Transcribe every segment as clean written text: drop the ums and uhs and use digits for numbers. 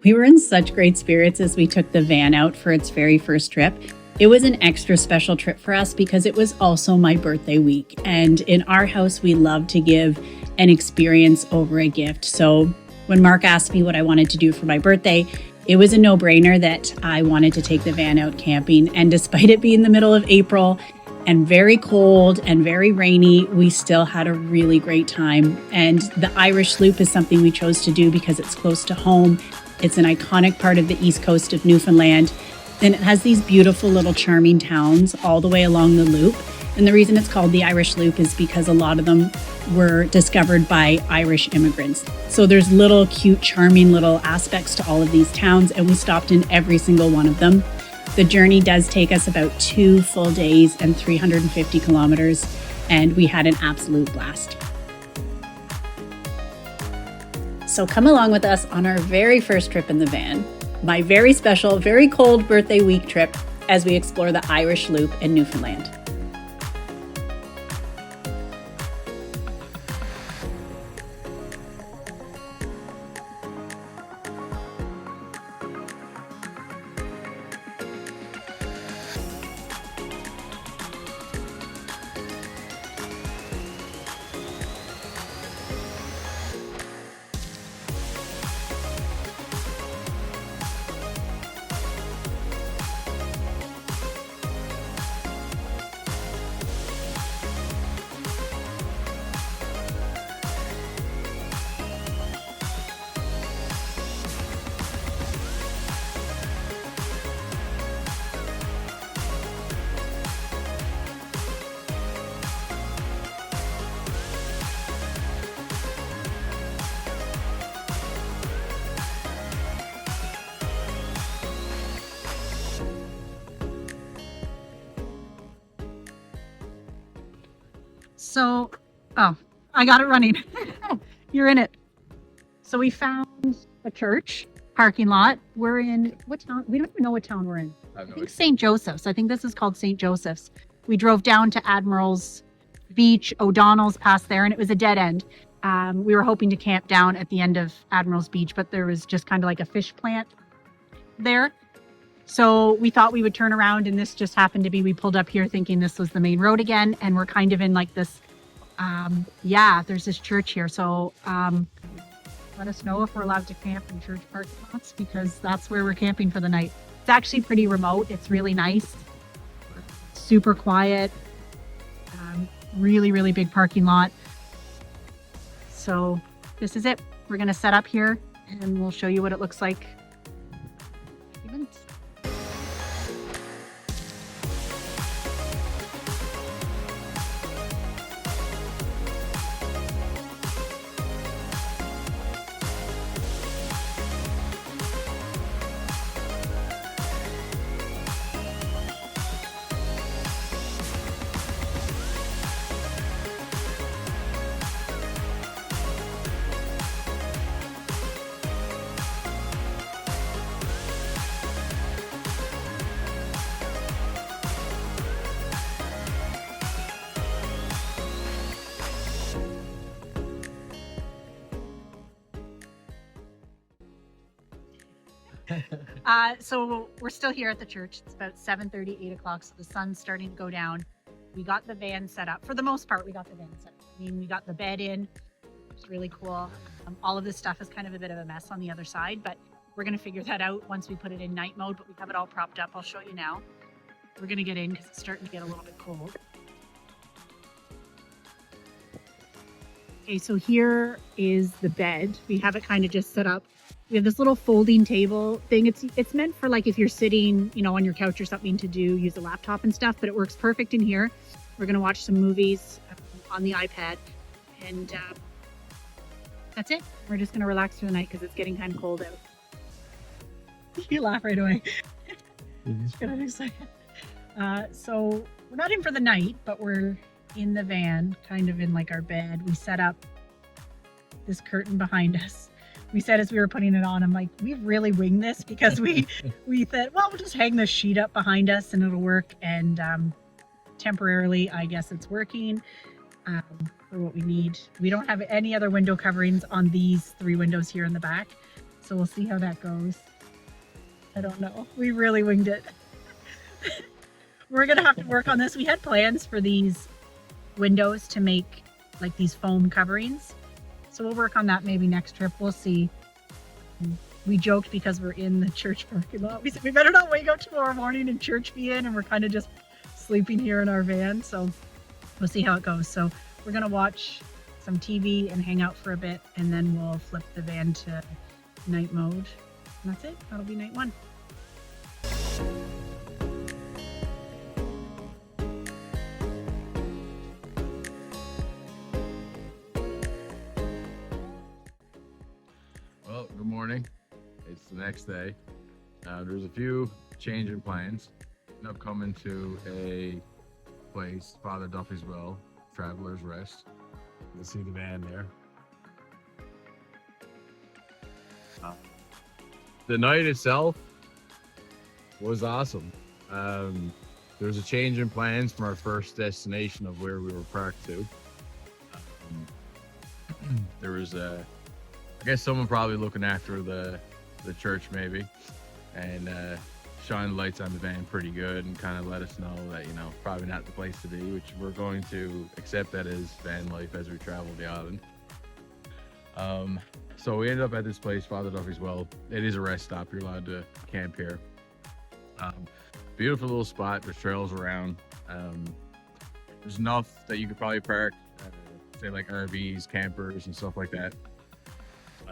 We were in such great spirits as we took the van out for its very first trip. It was an extra special trip for us because it was also my birthday week. And in our house, we love to give an experience over a gift. So when Mark asked me what I wanted to do for my birthday, it was a no-brainer that I wanted to take the van out camping. And despite it being the middle of April and very cold and very rainy, we still had a really great time. And the Irish Loop is something we chose to do because it's close to home. It's an iconic part of the east coast of Newfoundland. And it has these beautiful little charming towns all the way along the loop. And the reason it's called the Irish Loop is because a lot of them were discovered by Irish immigrants. So there's little cute, charming little aspects to all of these towns, and we stopped in every single one of them. The journey does take us about 2 full days and 350 kilometers, and we had an absolute blast. So come along with us on our very first trip in the van, my very special, very cold birthday week trip as we explore the Irish Loop in Newfoundland. So, I got it running. You're in it. So we found a church parking lot. We're in, what town? We don't even know what town we're in. I think St. Joseph's. I think this is called St. Joseph's. We drove down to Admiral's Beach, O'Donnell's past there, and it was a dead end. We were hoping to camp down at the end of Admiral's Beach, but there was just kind of like a fish plant there. So we thought we would turn around, and this just happened to be, we pulled up here thinking this was the main road again, and we're kind of in like this, there's this church here. So let us know if we're allowed to camp in church parking lots, because that's where we're camping for the night. It's actually pretty remote. It's really nice, super quiet, really, really big parking lot. So this is it. We're gonna set up here and we'll show you what it looks like. So we're still here at the church. It's about 7:30, 8 o'clock, so the sun's starting to go down. We got the van set up. For the most part, we got the van set up. I mean, we got the bed in. It's really cool. All of this stuff is kind of a bit of a mess on the other side, but we're going to figure that out once we put it in night mode, but we have it all propped up. I'll show you now. We're going to get in because it's starting to get a little bit cold. Okay, so here is the bed. We have it kind of just set up. We have this little folding table thing. It's meant for like if you're sitting, you know, on your couch or something to use a laptop and stuff, but it works perfect in here. We're gonna watch some movies on the iPad, and that's it. We're just gonna relax for the night because it's getting kind of cold out. You laugh right away. Get excited. So we're not in for the night, but we're in the van, kind of in like our bed. We set up this curtain behind us. We said as we were putting it on, I'm like, we've really winged this, because we thought, well, we'll just hang this sheet up behind us and it'll work. And temporarily, I guess it's working for what we need. We don't have any other window coverings on these 3 windows here in the back. so we'll see how that goes. I don't know. We really winged it. We're gonna have to work on this. We had plans for these windows to make like these foam coverings, so we'll work on that maybe next trip. We'll see. We joked because we're in the church parking lot. We said we better not wake up tomorrow morning and church be in, and we're kind of just sleeping here in our van. So we'll see how it goes. So we're gonna watch some TV and hang out for a bit, and then we'll flip the van to night mode. And that's it. That'll be night one. Well, good morning. It's the next day. There's a few change in plans. Ended up coming to a place, Father Duffy's Well, Traveler's Rest. You'll see the van there. The night itself was awesome. There was a change in plans from our first destination of where we were parked to. There was I guess someone probably looking after the church maybe, and shine the lights on the van pretty good and kind of let us know that, you know, probably not the place to be, which we're going to accept that as van life as we travel the island. So we ended up at this place, Father Duffy's Well. It is a rest stop. You're allowed to camp here. Beautiful little spot. There's trails around. There's enough that you could probably park, say like RVs, campers, and stuff like that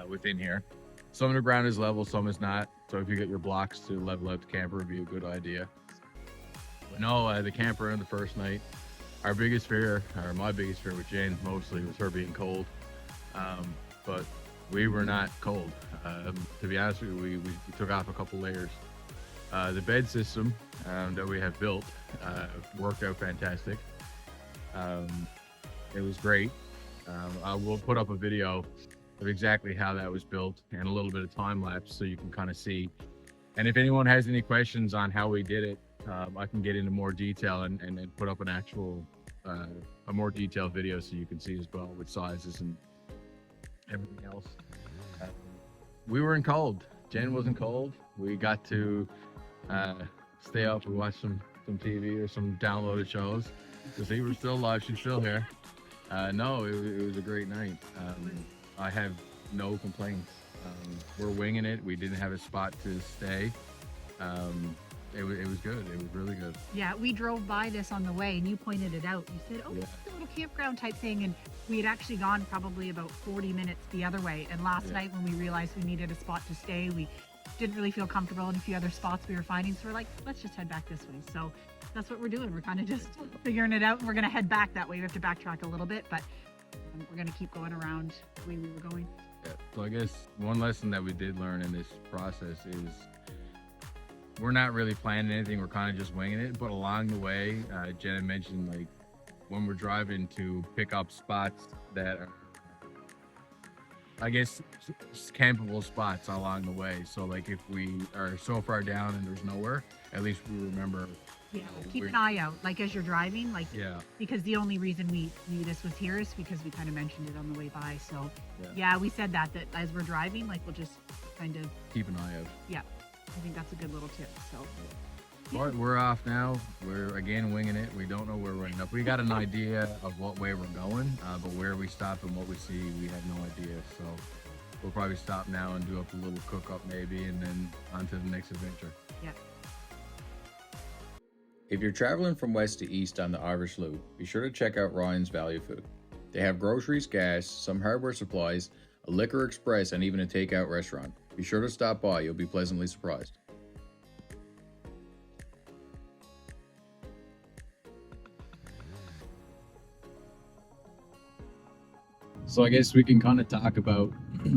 within here. Some of the ground is level, some is not. So if you get your blocks to level out the camper, would be a good idea. But no, the camper on the first night, our biggest fear, or my biggest fear with Jenn mostly, was her being cold. But we were not cold. To be honest with you, we took off a couple layers. The bed system that we have built worked out fantastic. It was great. I will put up a video of exactly how that was built and a little bit of time lapse so you can kind of see. And if anyone has any questions on how we did it, I can get into more detail and put up an actual a more detailed video so you can see as well with sizes and everything else. We weren't cold. Jenn wasn't cold. We got to stay up. We watched some TV or some downloaded shows to see we're still alive. She's still here. No, it was a great night. I have no complaints. We're winging it. We didn't have a spot to stay. It was good. It was really good. Yeah, we drove by this on the way and you pointed it out. You said, oh, yeah, it's a little campground type thing. And we had actually gone probably about 40 minutes the other way. And last night when we realized we needed a spot to stay, we didn't really feel comfortable in a few other spots we were finding. So we're like, let's just head back this way. So that's what we're doing. We're kind of just figuring it out, and we're going to head back that way. We have to backtrack a little bit, but we're going to keep going around the way we were going. Yeah. So I guess one lesson that we did learn in this process is we're not really planning anything. We're kind of just winging it. But along the way, Jenn mentioned, like, when we're driving to pick up spots that are, I guess, campable spots along the way. So like if we are so far down and there's nowhere, at least we remember. Yeah, keep an eye out, like as you're driving, like, yeah. Because the only reason we knew this was here is because we kind of mentioned it on the way by. So yeah, we said that as we're driving, like, we'll just kind of keep an eye out. Yeah, I think that's a good little tip. So but we're off now. We're again winging it. We don't know where we're ending up. We got an idea of what way we're going, but where we stop and what we see, we have no idea. So we'll probably stop now and do up a little cook up maybe, and then on to the next adventure. Yeah. If you're traveling from west to east on the Irish Loop, be sure to check out Ryan's Value Food. They have groceries, gas, some hardware supplies, a liquor express, and even a takeout restaurant. Be sure to stop by. You'll be pleasantly surprised. So I guess we can kind of talk about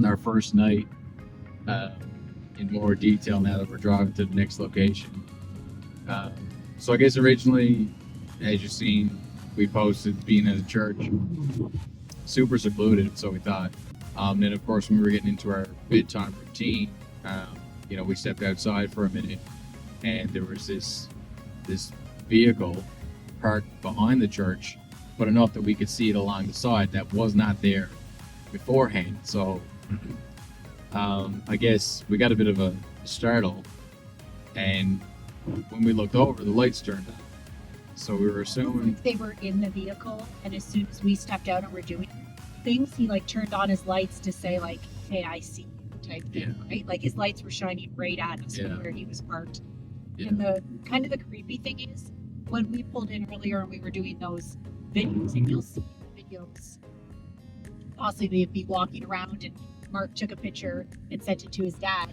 our first night in more detail now that we're driving to the next location. So I guess originally, as you've seen, we posted being at a church, super secluded, so we thought. Then of course, when we were getting into our bedtime routine, you know, we stepped outside for a minute, and there was this vehicle parked behind the church, but enough that we could see it along the side that was not there beforehand. So I guess we got a bit of a startle, and when we looked over, the lights turned on. So we were assuming they were in the vehicle, and as soon as we stepped out and were doing things, he like turned on his lights to say like, "Hey, I see you," type thing, right? Like his lights were shining right at us from where he was parked. And the kind of the creepy thing is, when we pulled in earlier and we were doing those videos, and you'll see videos, possibly of me walking around, and Mark took a picture and sent it to his dad.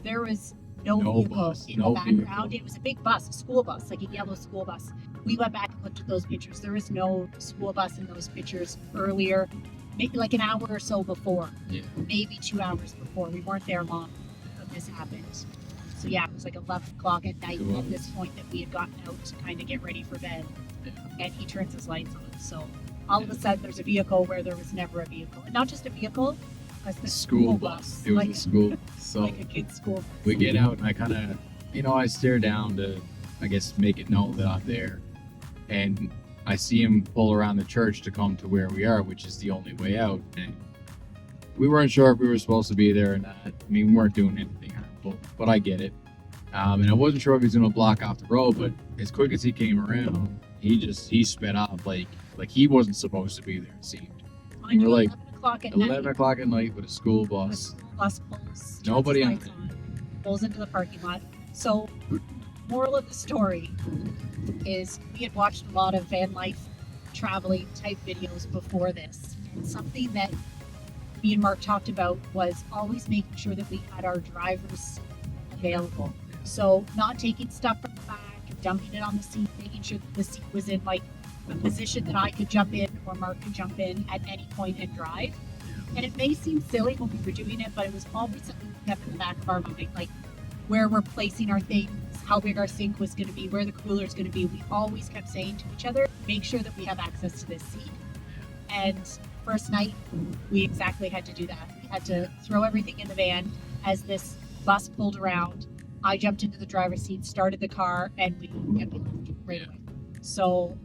There was no vehicle bus, in the background. It was a big bus, a school bus, like a yellow school bus. We went back and looked at those pictures. There was no school bus in those pictures earlier, maybe like an hour or so before, maybe 2 hours before. We weren't there long when this happened. So yeah, it was like 11 o'clock at night at this point that we had gotten out to kind of get ready for bed. And he turns his lights on. So all of a sudden there's a vehicle where there was never a vehicle. And not just a vehicle, a school bus. It was like, a school. So like a kid's school bus. we get out, and I kind of, I stare down to, I guess, make it known that I'm there. And I see him pull around the church to come to where we are, which is the only way out. And we weren't sure if we were supposed to be there or not. I mean, we weren't doing anything harmful, but I get it. And I wasn't sure if he was going to block off the road, but as quick as he came around, he sped off like he wasn't supposed to be there, it seemed. And we're like, 11 o'clock at night with a school bus. Pulls, Nobody on it. Pulls into the parking lot. So, moral of the story is we had watched a lot of van life traveling type videos before this. And something that me and Mark talked about was always making sure that we had our drivers available. So not taking stuff from the back, dumping it on the seat, making sure that the seat was in like a position that I could jump in or Mark could jump in at any point and drive. And it may seem silly when we were doing it, but it was always something we kept in the back of our mind, like where we're placing our things, how big our sink was going to be, where the cooler is going to be. We always kept saying to each other, make sure that we have access to this seat. And first night, we exactly had to do that. We had to throw everything in the van. As this bus pulled around, I jumped into the driver's seat, started the car, and we kept it right away. So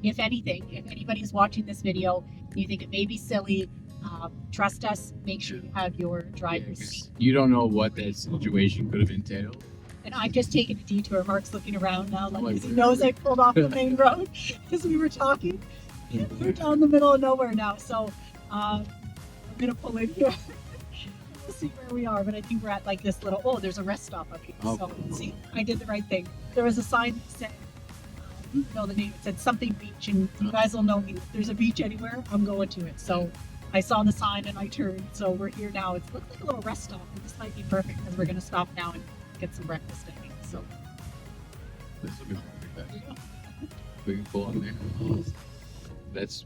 if anything, if anybody's watching this video, you think it may be silly, trust us, make sure you have your driver's seat. You don't know what that situation could have entailed. And I've just taken a detour. Mark's looking around now, like he knows I pulled off the main road because we were talking. We're down the middle of nowhere now, so I'm gonna pull in here. We'll see where we are, but I think we're at like this little, there's a rest stop up here. So see, I did the right thing. There was a sign that said, the name, it said something beach, and you guys will know me. If there's a beach anywhere, I'm going to it. So I saw the sign and I turned. So we're here now. It looks like a little rest stop, and this might be perfect because we're gonna stop now and get some breakfast, I think. So this will be perfect. We can pull on there. That's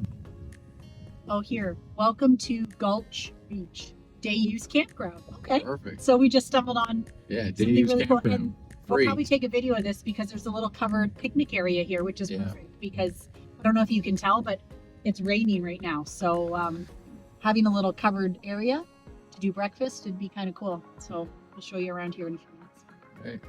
here. Welcome to Gulch Beach. Day use campground. Okay. perfect. So we just stumbled on Yeah, something days really cool. camping. And we'll probably take a video of this because there's a little covered picnic area here, which is perfect because I don't know if you can tell, but it's raining right now. So having a little covered area to do breakfast would be kind of cool. So I'll show you around here in a few minutes. Okay.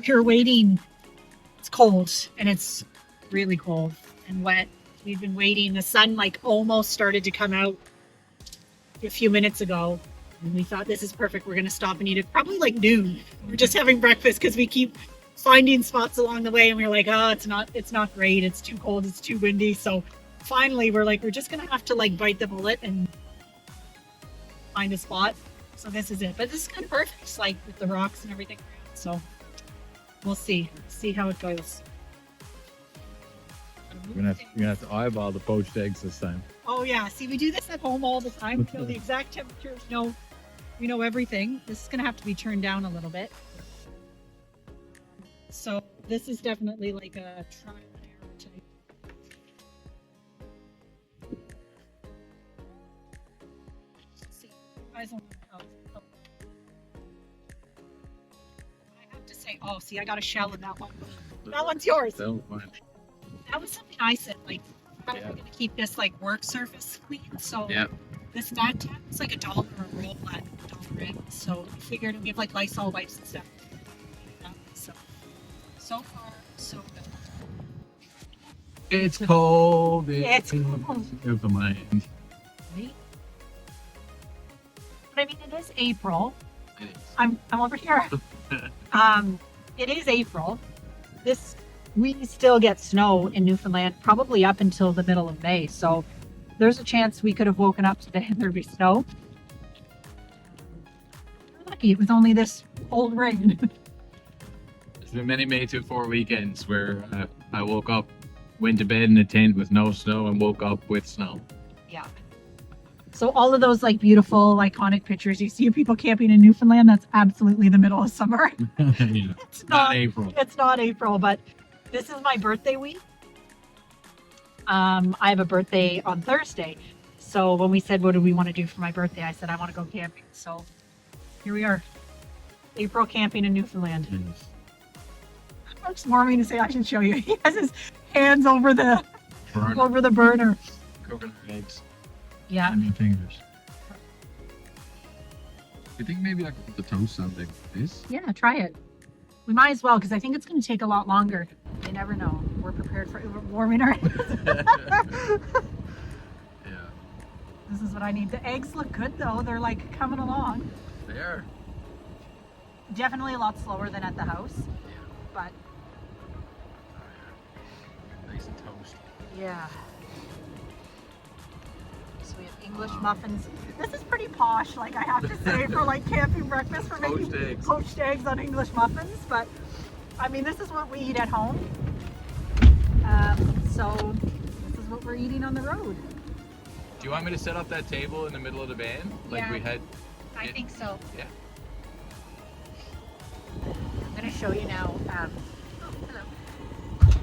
We're waiting. It's cold and it's really cold and wet. We've been waiting. The sun like almost started to come out a few minutes ago, and we thought this is perfect. We're gonna stop and eat it probably like noon. We're just having breakfast because we keep finding spots along the way, and we're like, it's not great. It's too cold. It's too windy. So finally, we're just gonna have to like bite the bullet and find a spot. So this is it. But this is kind of perfect, like with the rocks and everything. So we'll see how it goes. You're gonna have to eyeball the poached eggs this time. Oh yeah, see, we do this at home all the time. We know the exact temperatures, we know everything. This is gonna have to be turned down a little bit. So this is definitely like a trial and error type. See, you guys don't know. I have to say, oh, see, I got a shell in that one. That one's yours. That was mine. That was something I said, like, how am I gonna keep this like work surface clean? So Yeah. this bag tag is like $1 a roll at $1. So I figured it'd give like Lysol wipes and stuff. So far, so good. It's cold. It's cold. Over my end. Right? But I mean, it is April. It is. I'm over here. It is April. We still get snow in Newfoundland, probably up until the middle of May. So there's a chance we could have woken up today and there'd be snow. We're lucky it was only this old rain. There's been many May 2-4 weekends where I woke up, went to bed in a tent with no snow, and woke up with snow. Yeah. So all of those like beautiful, iconic pictures you see of people camping in Newfoundland, that's absolutely the middle of summer. Yeah. It's Not April. It's not April, but this is my birthday week. I have a birthday on Thursday. So when we said, what do we want to do for my birthday? I said, I want to go camping. So here we are. April camping in Newfoundland. Yes. Mark's warming to say I should show you. He has his hands over the burner. Coconut eggs. Yeah. On your fingers. You think maybe I could put the toast on like this? Yeah, try it. We might as well because I think it's going to take a lot longer. You never know. We're prepared for warming our Yeah. This is what I need. The eggs look good though. They're like coming along. They are. Definitely a lot slower than at the house. Yeah. But Nice and toast. yeah. So we have English muffins. This is pretty posh, like I have to say, for like camping breakfast. For making Poached eggs. poached eggs on English muffins. But I mean, this is what we eat at home. So this is what we're eating on the road. Do you want me to set up that table in the middle of the van? Like Yeah. we had? I think so. Yeah. I'm going to show you now. Oh, hello.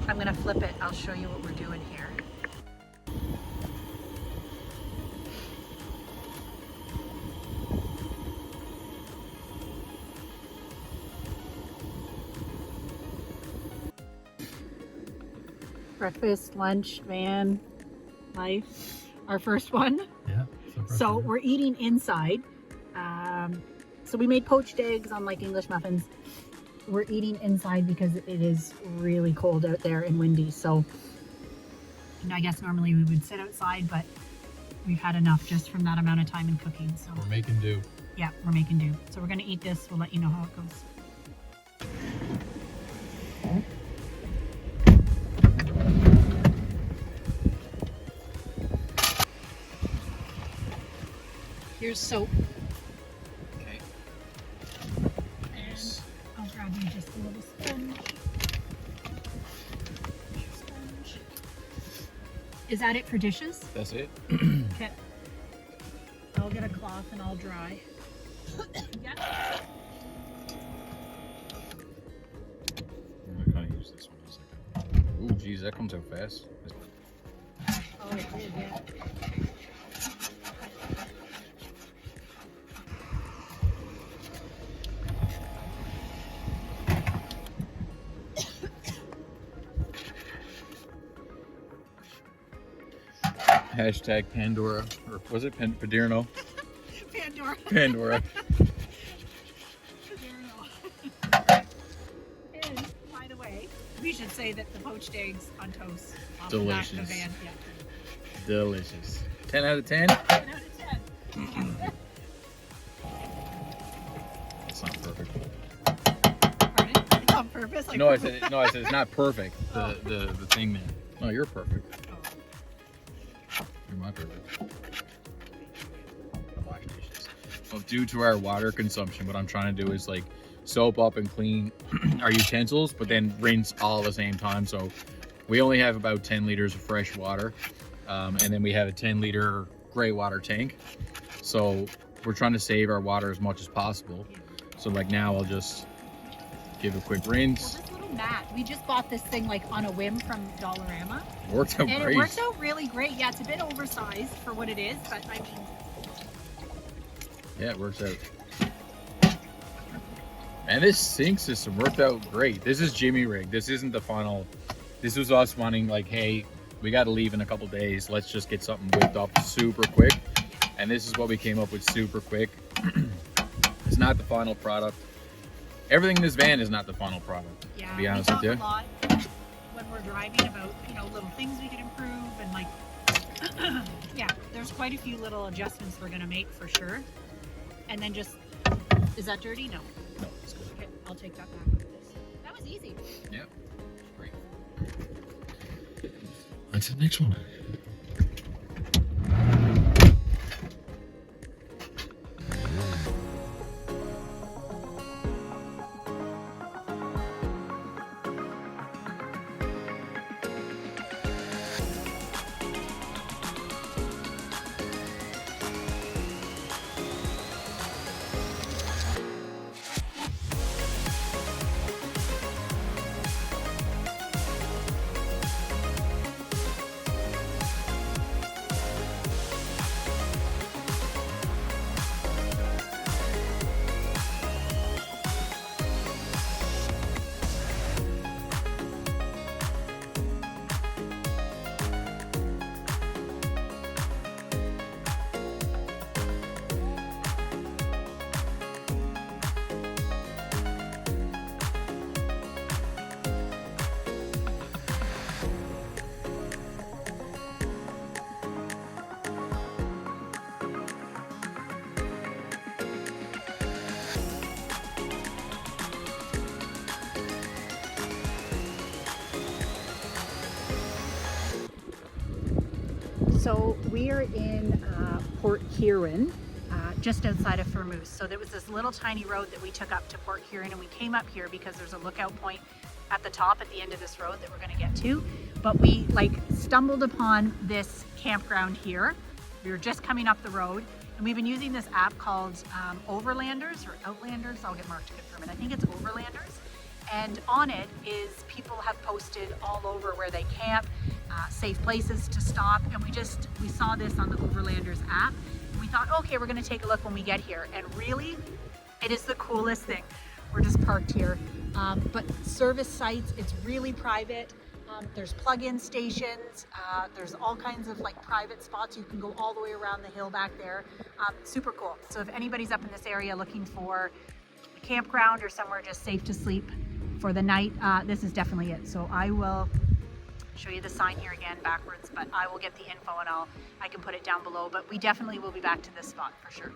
I'm going to flip it. I'll show you what we're doing here. Breakfast, lunch, van, life. Our first one. Yeah. So we're eating inside. So we made poached eggs on like English muffins. We're eating inside because it is really cold out there and windy. So, you know, I guess normally we would sit outside, but we've had enough just from that amount of time in cooking. So We're making do. yeah, we're making do. So we're gonna eat this. We'll let you know how it goes. Here's soap. Okay. And I'll grab you just a little sponge. Sponge. Is that it for dishes? That's it. Okay. I'll get a cloth and I'll dry. Yeah. I'm gonna kind of use this one as like a... Ooh, geez, that comes out fast. Oh, it did, yeah. Hashtag Pandora, or was it Paderno? Pandora. Pandora. And by the way, we should say that the poached eggs on toast off the back of the Delicious. van. Yeah. Delicious. 10 out of 10? 10 out of 10. That's not perfect. Pardon? It's on purpose? Like No, I said it's not perfect. Oh. The thing man. No, you're perfect. Oh. You're my perfect. Wash dishes. due to our water consumption, what I'm trying to do is like soap up and clean our utensils, but then rinse all at the same time. So we only have about 10 liters of fresh water, and then we have a 10-liter gray water tank. So we're trying to save our water as much as possible. So like now I'll just give a quick rinse. Well, this little mat, we just bought this thing like on a whim from Dollarama. Works out And great. it works out really great. Yeah, it's a bit oversized for what it is, but I mean... Yeah, it works out. And this sink system worked out great. This is Jimmy rig. This isn't the final. This was us wanting like, hey, we got to leave in a couple days. Let's just get something whipped up super quick. And this is what we came up with super quick. It's not the final product. Everything in this van is not the final product. Yeah, to be honest we with you. talk a lot when we're driving about, you know, little things we could improve and like, yeah, there's quite a few little adjustments we're gonna make for sure. And then just, is that dirty? No. No, it's good. Okay, I'll take that back with this. That was easy. Yep. Great. On to the next one. So we are in Port Huron, just outside of Firmoose. So there was this little tiny road that we took up to Port Huron, and we came up here because there's a lookout point at the top at the end of this road that we're going to get to. But we like stumbled upon this campground here. We were just coming up the road, and we've been using this app called Overlanders or Outlanders. I'll get Mark to confirm it. I think it's Overlanders. And on it is people have posted all over where they camp, safe places to stop. And we saw this on the Overlanders app. And we thought, okay, we're gonna take a look when we get here. And really, it is the coolest thing. We're just parked here. But service sites, it's really private. There's plug-in stations. There's all kinds of like private spots. You can go all the way around the hill back there. Super cool. So if anybody's up in this area looking for a campground or somewhere just safe to sleep for the night, this is definitely it. So I will show you the sign here again backwards, but I will get the info and I can put it down below. But we definitely will be back to this spot for sure.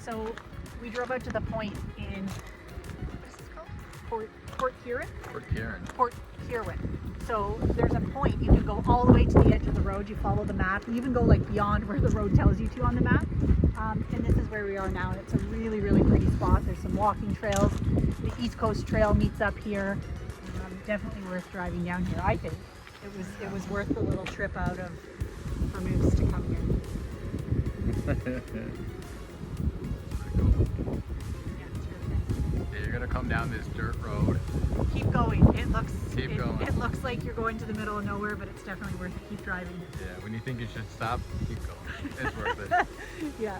So we drove out to the point in, what is this called? Port Huron? Port Huron. Port Huron. So there's a point, you can go all the way to the edge of the road, you follow the map, you even go like beyond where the road tells you to on the map. And this is where we are now. It's a really, really pretty spot. There's some walking trails. The East Coast Trail meets up here. Definitely worth driving down here, I think. It was worth the little trip out of Firmoose to come here. Yeah, it's really nice. Yeah, you're gonna come down this dirt road. Keep going. It looks like you're going to the middle of nowhere, but it's definitely worth it. Keep driving. Yeah, when you think you should stop, keep going. It's worth it. Yeah.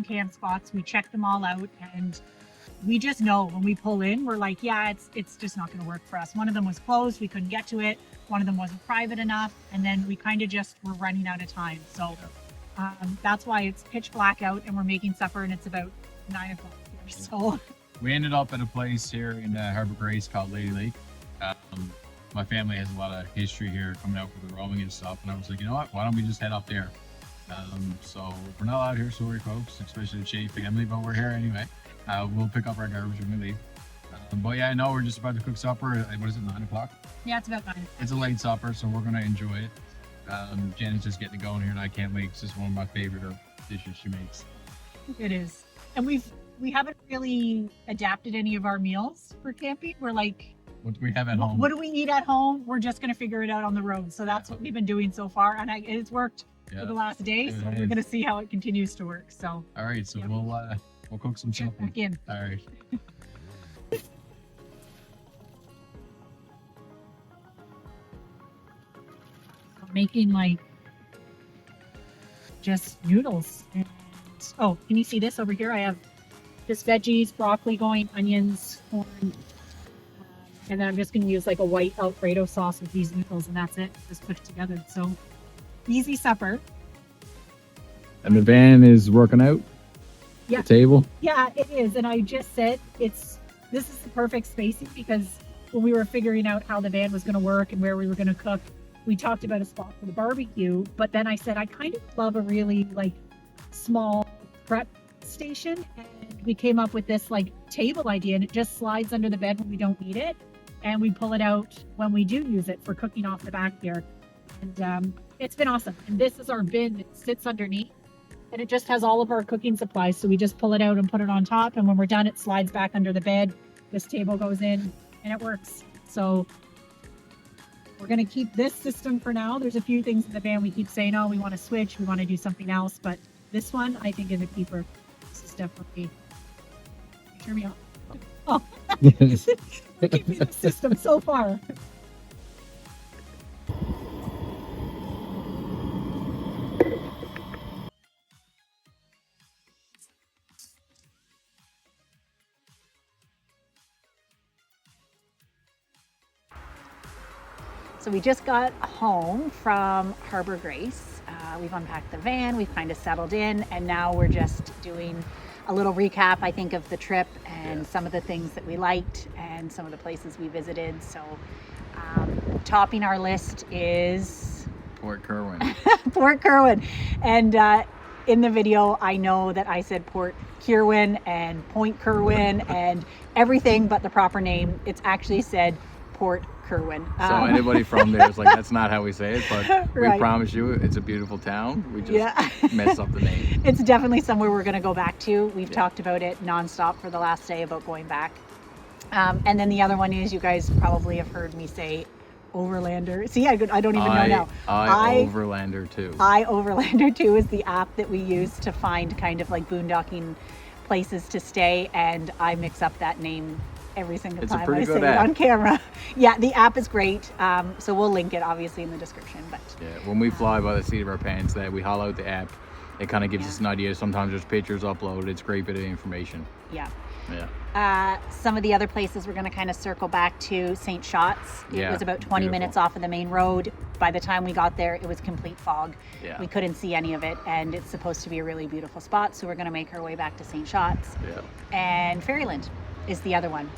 different camp spots. We check them all out, and we just know when we pull in, we're like, yeah, it's just not going to work for us. One of them was closed. We couldn't get to it. One of them wasn't private enough. And then we kind of just were running out of time. So that's why it's pitch black out and we're making supper and it's about 9 o'clock here. So we ended up at a place here in Harbor Grace called Lady Lake. My family has a lot of history here coming out for the rowing and stuff. And I was like, you know what? Why don't we just head up there? So we're not out here, sorry folks, especially the 𝐏𝐸 family, but we're here anyway. We'll pick up our garbage when we leave. But yeah, I know we're just about to cook supper. What is it, 9 o'clock? yeah, it's about 9. It's a late supper, so we're gonna enjoy it. Jenn is just getting it going here, and I can't wait. It's just one of my favorite dishes she makes. It is. And we haven't really adapted any of our meals for camping. We're like, What do we have at home? what do we eat at home? We're just going to figure it out on the road. So that's what we've been doing so far. And it's worked for the last day. So we're going to see how it continues to work. So All right, so yeah. we'll cook some check something. back in. All right. Making like just noodles. And, oh, can you see this over here? I have just veggies, broccoli going, onions, corn, and then I'm just going to use like a white Alfredo sauce with these noodles, and that's it. Just put it together. So easy supper. And the van is working out. Yeah. The table. Yeah, it is. And I just said this is the perfect spacing, because when we were figuring out how the van was going to work and where we were going to cook, we talked about a spot for the barbecue, but then I said I kind of love a really like small prep station, and we came up with this like table idea, and it just slides under the bed when we don't need it, and we pull it out when we do use it for cooking off the back here. And it's been awesome. And this is our bin. It sits underneath, and it just has all of our cooking supplies, so we just pull it out and put it on top, and when we're done, it slides back under the bed. This table goes in and it works. So we're going to keep this system for now. There's a few things in the van we keep saying, oh, we want to switch, we want to do something else, but this one I think is a keeper. This is definitely, turn me off. Oh, we're keeping the system so far. So we just got home from Harbor Grace. We've unpacked the van, we've kind of settled in, and now we're just doing a little recap, I think, of the trip and some of the things that we liked and some of the places we visited. So topping our list is Port Kerwin. Port Kerwin. And in the video, I know that I said Port Kerwin and Point Kerwin and everything but the proper name. It's actually said Port Kerwin. So anybody from there is like, that's not how we say it, but we Right. promise you it's a beautiful town. We just mess up the name. It's definitely somewhere we're going to go back to. We've talked about it nonstop for the last day about going back. And then the other one is, you guys probably have heard me say Overlander. See, I don't even know now. Overlander too. Overlander 2 is the app that we use to find kind of like boondocking places to stay, and I mix up that name every single It's a time pretty I good say app. it on camera. Yeah, the app is great. So we'll link it obviously in the description. But Yeah, when we fly by the seat of our pants, that we haul out the app. It kind of gives us an idea. Sometimes there's pictures uploaded. It's a great bit of information. yeah. Yeah. Some of the other places we're going to kind of circle back to St. Shots. It Yeah, was about 20 beautiful. minutes off of the main road. By the time we got there, it was complete fog. Yeah. We couldn't see any of it, and it's supposed to be a really beautiful spot. So we're going to make our way back to St. Shots. Yeah. And Fairyland is the other one.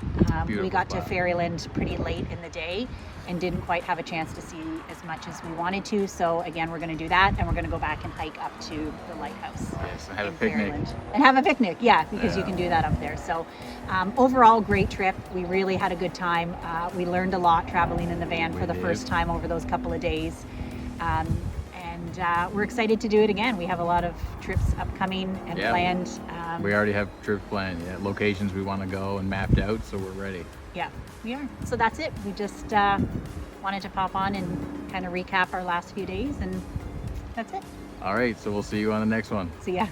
We Beautiful got to spot. Fairyland pretty late in the day and didn't quite have a chance to see as much as we wanted to. So again, we're going to do that, and we're going to go back and hike up to the lighthouse. Yes, and have a in picnic. Fairyland. And have a picnic, yeah, because you Yeah. can do that up there. So overall, great trip. We really had a good time. We learned a lot traveling in the van We for the did. first time over those couple of days. We're excited to do it again. We have a lot of trips upcoming and Yeah. planned. We already have trips planned. Yeah, locations we want to go and mapped out, so we're ready. Yeah, we are. So that's it. We just wanted to pop on and kind of recap our last few days, and that's it. All right, so we'll see you on the next one. See ya.